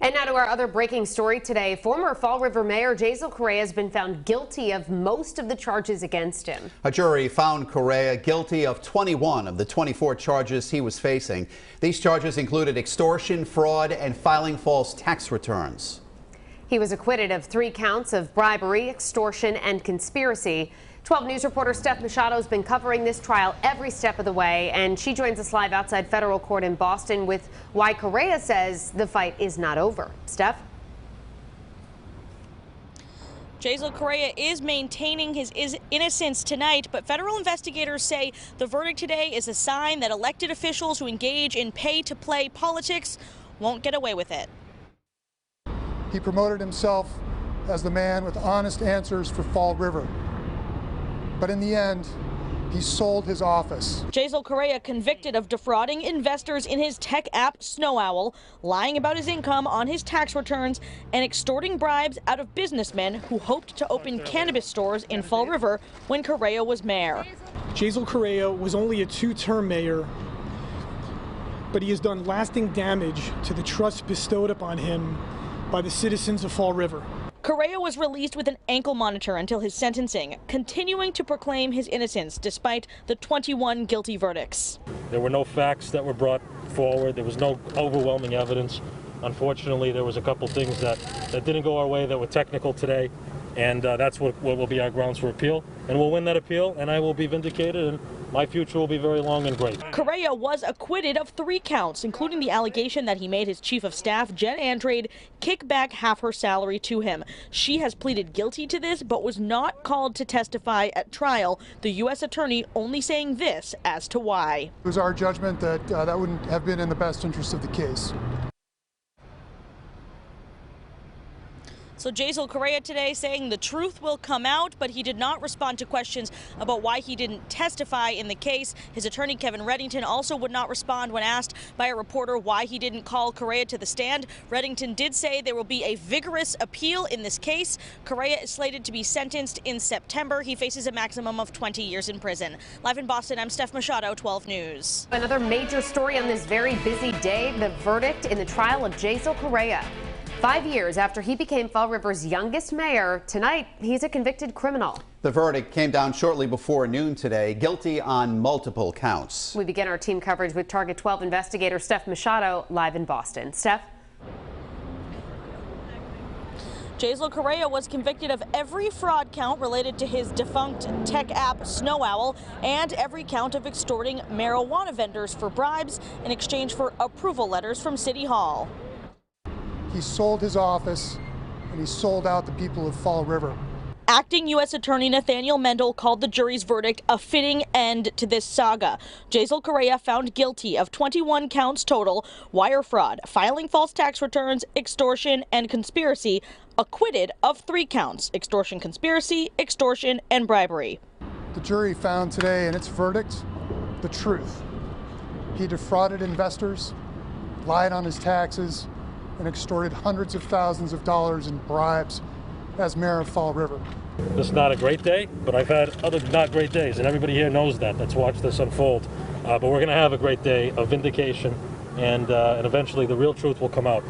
And now to our other breaking story today. Former Fall River Mayor Correia has been found guilty of most of the charges against him. A jury found Correia guilty of 21 of the 24 charges he was facing. These charges included extortion, fraud, and filing false tax returns. He was acquitted of 3 counts of bribery, extortion, and conspiracy. 12 News reporter STEPH MACHADO has been covering this trial every step of the way, and she joins us live outside federal court in Boston with why Correia says the fight is not over. Steph? Correia is maintaining his innocence tonight, but federal investigators say the verdict today is a sign that elected officials who engage in pay-to-play politics won't get away with it. He promoted himself as the man with honest answers for Fall River. But in the end, he sold his office. Correia convicted of defrauding investors in his tech app Snow Owl, lying about his income on his tax returns, and extorting bribes out of businessmen who hoped to open cannabis stores in Fall River when Correia was mayor. Correia was only a 2-term mayor, but he has done lasting damage to the trust bestowed upon him by the citizens of Fall River. Correia was released with an ankle monitor until his sentencing, continuing to proclaim his innocence despite the 21 guilty verdicts. There were no facts that were brought forward. There was no overwhelming evidence. Unfortunately, there was a couple things that didn't go our way that were technical today, and that's what will be our grounds for appeal. And we'll win that appeal, and I will be vindicated, and my future will be very long and great. Correia was acquitted of 3 counts, including the allegation that he made his chief of staff, Jen Andrade, kick back half her salary to him. She has pleaded guilty to this, but was not called to testify at trial, the U.S. attorney only saying this as to why. It was our judgment that that wouldn't have been in the best interest of the case. So Correia today saying the truth will come out, but he did not respond to questions about why he didn't testify in the case. His attorney, Kevin Reddington, also would not respond when asked by a reporter why he didn't call Correia to the stand. Reddington did say there will be a vigorous appeal in this case. Correia is slated to be sentenced in September. He faces a maximum of 20 years in prison. Live in Boston, I'm Steph MACHADO, 12 News. Another major story on this very busy day, the verdict in the trial of Correia. 5 years after he became Fall River's youngest mayor, tonight he's a convicted criminal. The verdict came down shortly before noon today, guilty on multiple counts. We begin our team coverage with Target 12 investigator STEPH MACHADO live in Boston. Steph? Correia was convicted of every fraud count related to his defunct tech app Snow Owl and every count of extorting marijuana vendors for bribes in exchange for approval letters from City Hall. He sold his office, and he sold out the people of Fall River. Acting U.S. Attorney NATHANIEL MENDELL called the jury's verdict a fitting end to this saga. Correia found guilty of 21 counts total: wire fraud, filing false tax returns, extortion, and conspiracy. Acquitted of 3 counts: extortion, conspiracy, extortion, and bribery. The jury found today in its verdict the truth. He defrauded investors, lied on his taxes, and extorted hundreds of thousands of dollars in bribes as mayor of Fall River. This is not a great day, but I've had other not great days, and everybody here knows that. Let's watch this unfold. But we're going to have a great day of vindication, and eventually the real truth will come out.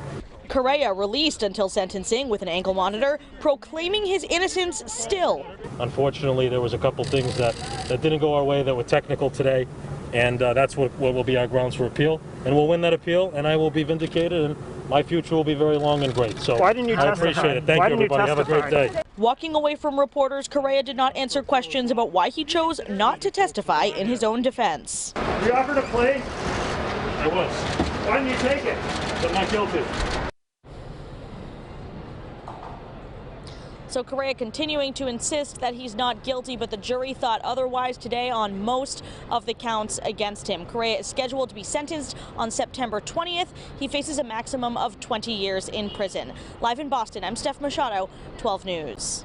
Correia released until sentencing with an ankle monitor, proclaiming his innocence still. Unfortunately, there was a couple things that didn't go our way that were technical today, and that's what will be our grounds for appeal. And we'll win that appeal, and I will be vindicated, and my future will be very long and great. So why didn't you I testify? appreciate it. Thank you, everybody. Have a great day. Walking away from reporters, Correia did not answer questions about why he chose not to testify in his own defense. You offered a plea? I was. Why didn't you take it? I'm not guilty. So Correia continuing to insist that he's not guilty, but the jury thought otherwise today on most of the counts against him. Correia is scheduled to be sentenced on September 20th. He faces a maximum of 20 years in prison. Live in Boston, I'm Steph MACHADO, 12 News.